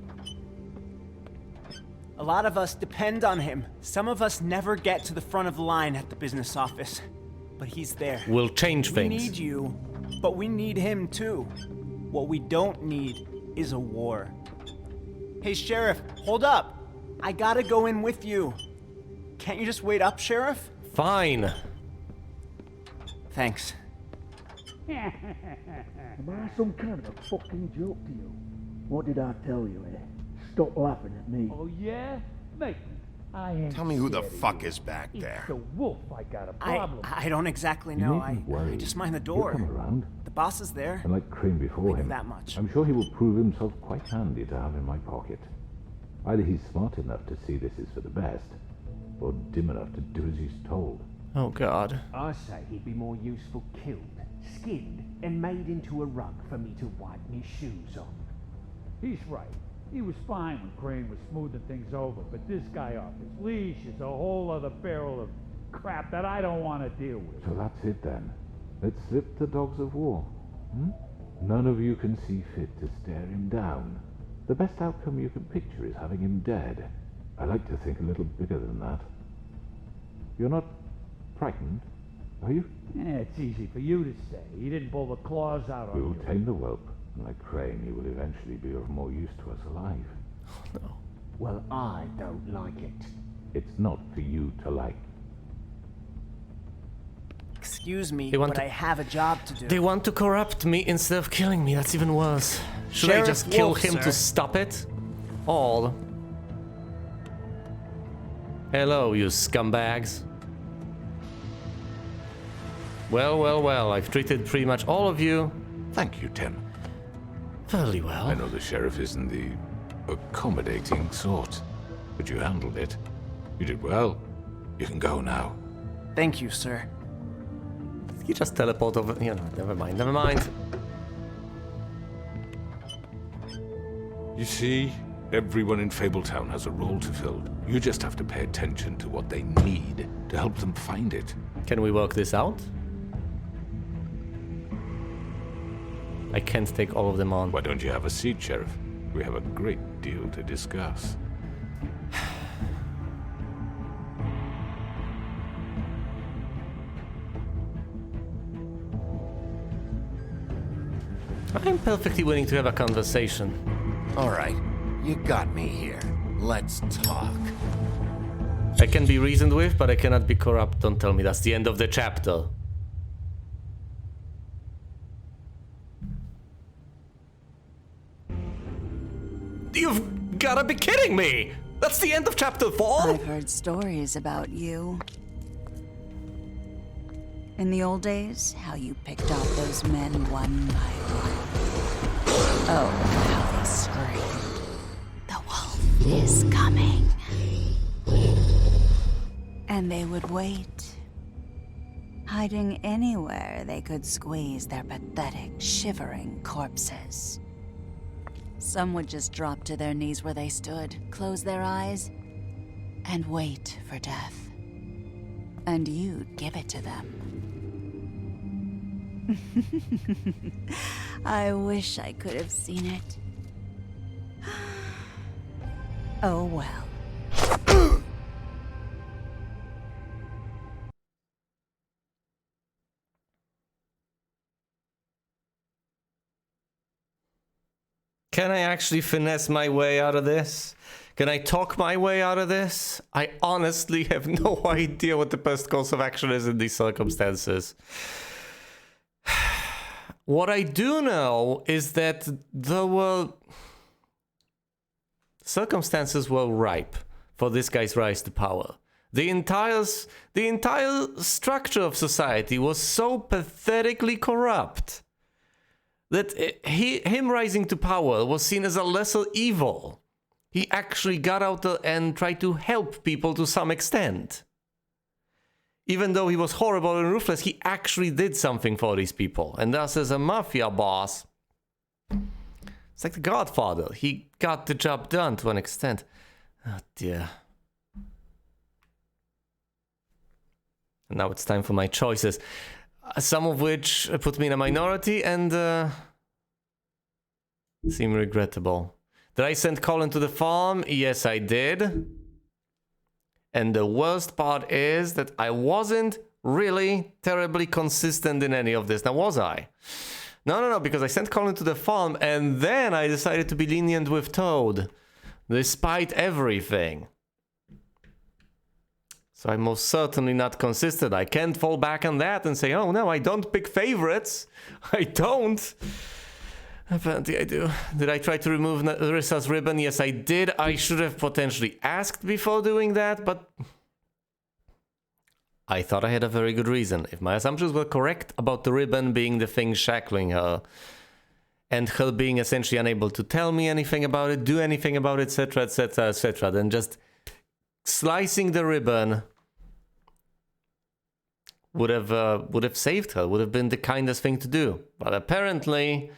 A lot of us depend on him. Some of us never get to the front of the line at the business office. But he's there. We'll change We things. need you, but we need him too. What we don't need is a war. Hey, Sheriff, hold up. I gotta go in with you. Can't you just wait up, Sheriff? Fine. Thanks. Am I some kind of a fucking joke to you? What did I tell you, eh? Stop laughing at me. Oh, yeah? Mate, I ain't Tell me who the scared of fuck you. is back there. It's the wolf I got a problem. I don't exactly know. I just mind the door. He'll come around. The boss is there. And like Crane before him, that much. I'm sure he will prove himself quite handy to have in my pocket. Either he's smart enough to see this is for the best, or dim enough to do as he's told. Oh god. I say he'd be more useful killed, skinned, and made into a rug for me to wipe me shoes on. He's right. He was fine when Crane was smoothing things over, but this guy off his leash is a whole other barrel of crap that I don't want to deal with. So that's it then. Let's slip the dogs of war. None of you can see fit to stare him down. The best outcome you can picture is having him dead. I like to think a little bigger than that. You're not frightened, are you? Yeah, it's easy for you to say. He didn't pull the claws out on We will you. tame the whelp, and like Crane, he will eventually be of more use to us alive. No. Well, I don't like it. It's not for you to like. Excuse me, They want but to- I have a job to do. They want to corrupt me instead of killing me. That's even worse. Should I Sheriff just kill Wolf, him sir. to stop it? All. Hello, you scumbags. Well, well, well. I've treated pretty much all of you Thank you, Tim. fairly well. I know the sheriff isn't the accommodating sort, but you handled it. You did well. You can go now. Thank you, sir. You just teleport over. You know, never mind, never mind. You see, everyone in Fabletown has a role to fill. You just have to pay attention to what they need to help them find it. Can we work this out? I can't take all of them on. Why don't you have a seat, Sheriff? We have a great deal to discuss. I'm perfectly willing to have a conversation. All right, you got me here. Let's talk. I can be reasoned with, but I cannot be corrupt. Don't tell me that's the end of the chapter. You've gotta be kidding me! That's the end of chapter 4? I've heard stories about you. In the old days, how you picked off those men one by one. Oh, how they screamed. The wolf is coming. And they would wait, hiding anywhere they could squeeze their pathetic, shivering corpses. Some would just drop to their knees where they stood, close their eyes, and wait for death. And you'd give it to them. I wish I could have seen it. Oh well. Can I actually finesse my way out of this? Can I talk my way out of this? I honestly have no idea what the best course of action is in these circumstances. What I do know is that circumstances were ripe for this guy's rise to power. The entire structure of society was so pathetically corrupt that him rising to power was seen as a lesser evil. He actually got out there and tried to help people to some extent. Even though he was horrible and ruthless, he actually did something for these people. And thus, as a mafia boss, it's like the Godfather. He got the job done to an extent. Oh dear. And now it's time for my choices. Some of which put me in a minority and seem regrettable. Did I send Colin to the farm? Yes, I did. And the worst part is that I wasn't really terribly consistent in any of this. Now, was I? No, because I sent Colin to the farm and then I decided to be lenient with Toad, despite everything. So I'm most certainly not consistent. I can't fall back on that and say, oh no, I don't pick favorites. I don't. Apparently I do. Did I try to remove Nerissa's ribbon? Yes, I did. I should have potentially asked before doing that, but I thought I had a very good reason. If my assumptions were correct about the ribbon being the thing shackling her, and her being essentially unable to tell me anything about it, do anything about it, etc., etc., etc., then just slicing the ribbon would have saved her, would have been the kindest thing to do. But apparently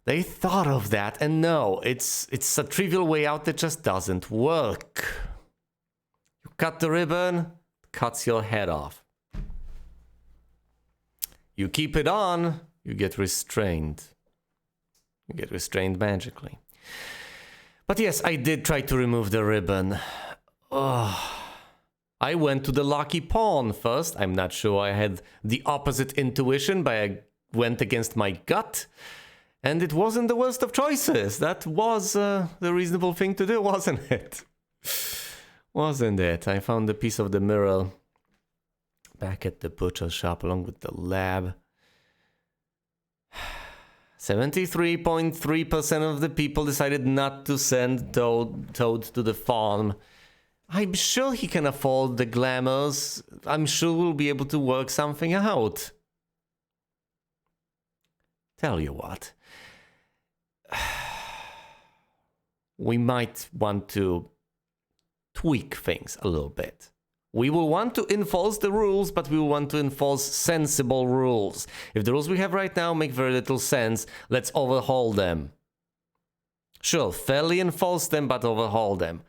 they thought of that, and no, it's a trivial way out that just doesn't work. You cut the ribbon, cuts your head off. You keep it on, you get restrained. You get restrained magically. But yes, I did try to remove the ribbon. Oh. I went to the lucky pawn first. I'm not sure I had the opposite intuition, but I went against my gut. And it wasn't the worst of choices. That was the reasonable thing to do, wasn't it? Wasn't it? I found a piece of the mirror back at the butcher shop along with the lab. 73.3% of the people decided not to send Toad to the farm. I'm sure he can afford the glamours. I'm sure we'll be able to work something out. Tell you what. We might want to tweak things a little bit. We will want to enforce the rules, but we will want to enforce sensible rules. If the rules we have right now make very little sense, let's overhaul them. Sure, fairly enforce them, but overhaul them.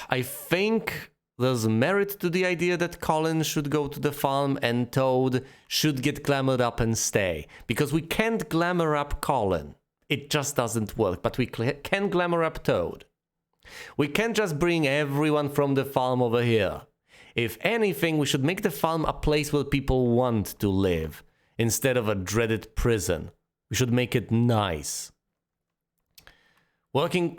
I think there's merit to the idea that Colin should go to the farm and Toad should get glamored up and stay. Because we can't glamour up Colin. It just doesn't work, but we can glamour up Toad. We can't just bring everyone from the farm over here. If anything, we should make the farm a place where people want to live, instead of a dreaded prison. We should make it nice. Working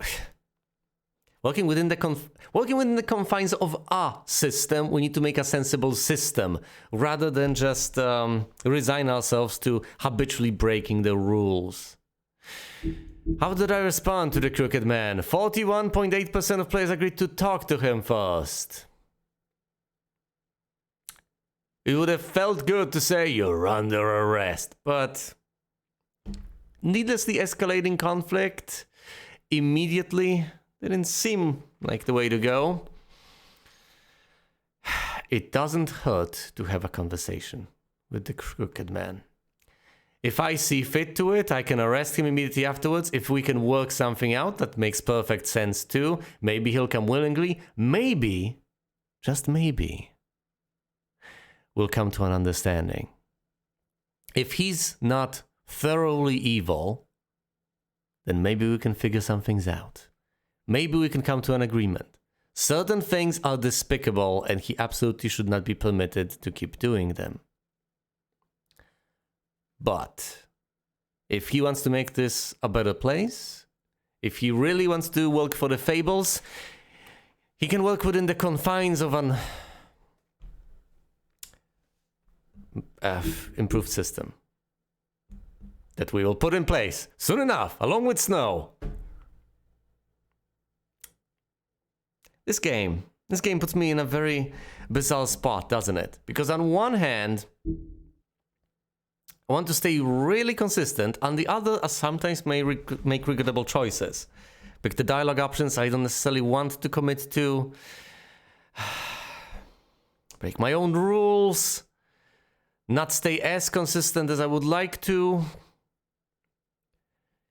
within the confines of a system, we need to make a sensible system, rather than just resign ourselves to habitually breaking the rules. How did I respond to the Crooked Man? 41.8% of players agreed to talk to him first. It would have felt good to say, you're under arrest, but needlessly escalating conflict immediately didn't seem like the way to go. It doesn't hurt to have a conversation with the Crooked Man. If I see fit to it, I can arrest him immediately afterwards. If we can work something out, that makes perfect sense too. Maybe he'll come willingly. Maybe, just maybe, we'll come to an understanding. If he's not thoroughly evil, then maybe we can figure some things out. Maybe we can come to an agreement. Certain things are despicable and he absolutely should not be permitted to keep doing them. But if he wants to make this a better place, if he really wants to work for the Fables, he can work within the confines of an improved system that we will put in place soon enough, along with Snow. This game puts me in a very bizarre spot, doesn't it? Because on one hand, I want to stay really consistent. On the other, I sometimes may make regrettable choices. Pick the dialogue options I don't necessarily want to commit to. Break my own rules. Not stay as consistent as I would like to.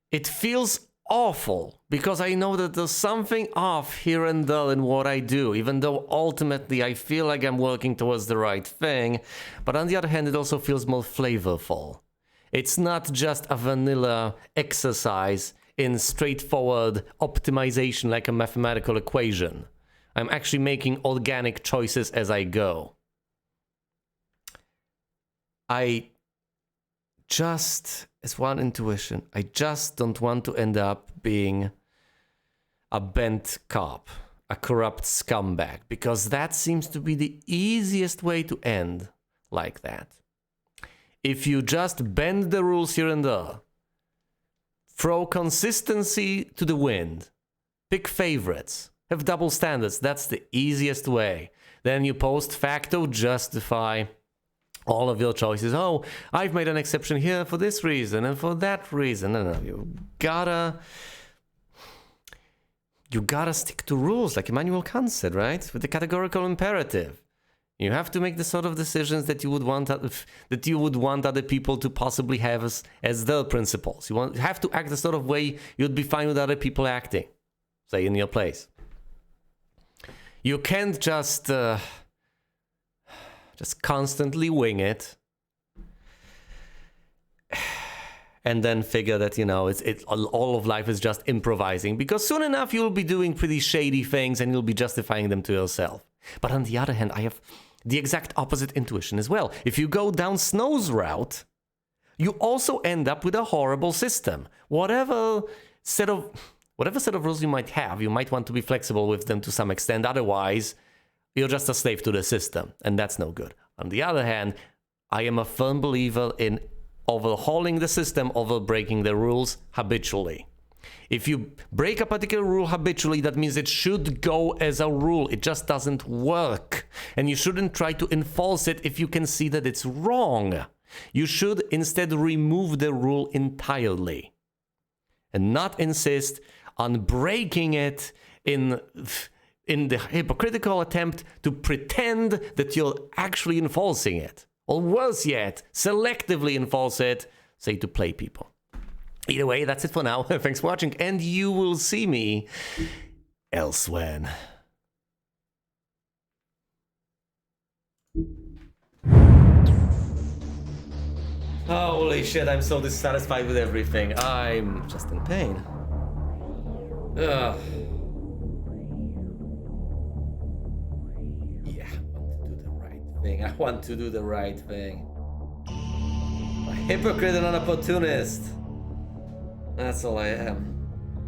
It feels awful, because I know that there's something off here and there in what I do, even though ultimately I feel like I'm working towards the right thing, but on the other hand, it also feels more flavorful. It's not just a vanilla exercise in straightforward optimization like a mathematical equation. I'm actually making organic choices as I go. As one intuition, I just don't want to end up being a bent cop, a corrupt scumbag, because that seems to be the easiest way to end like that. If you just bend the rules here and there, throw consistency to the wind, pick favorites, have double standards, that's the easiest way. Then you post facto justify all of your choices. Oh, I've made an exception here for this reason and for that reason. No, you gotta stick to rules, like Immanuel Kant said, right? With the categorical imperative. You have to make the sort of decisions that you would want other people to possibly have as their principles. You have to act the sort of way you'd be fine with other people acting, say in your place. You can't just constantly wing it and then figure that, you know, all of life is just improvising, because soon enough you'll be doing pretty shady things and you'll be justifying them to yourself. But on the other hand, I have the exact opposite intuition as well. If you go down Snow's route, you also end up with a horrible system. Whatever set of rules you might have, you might want to be flexible with them to some extent. Otherwise, you're just a slave to the system, and that's no good. On the other hand, I am a firm believer in overhauling the system over breaking the rules habitually. If you break a particular rule habitually, that means it should go as a rule. It just doesn't work. And you shouldn't try to enforce it if you can see that it's wrong. You should instead remove the rule entirely and not insist on breaking it in the hypocritical attempt to pretend that you're actually enforcing it. Or worse yet, selectively enforce it, say to play people. Either way, that's it for now. Thanks for watching, and you will see me elsewhere. Holy shit, I'm so dissatisfied with everything. I'm just in pain. Ugh. I want to do the right thing. A hypocrite and an opportunist. That's all I am.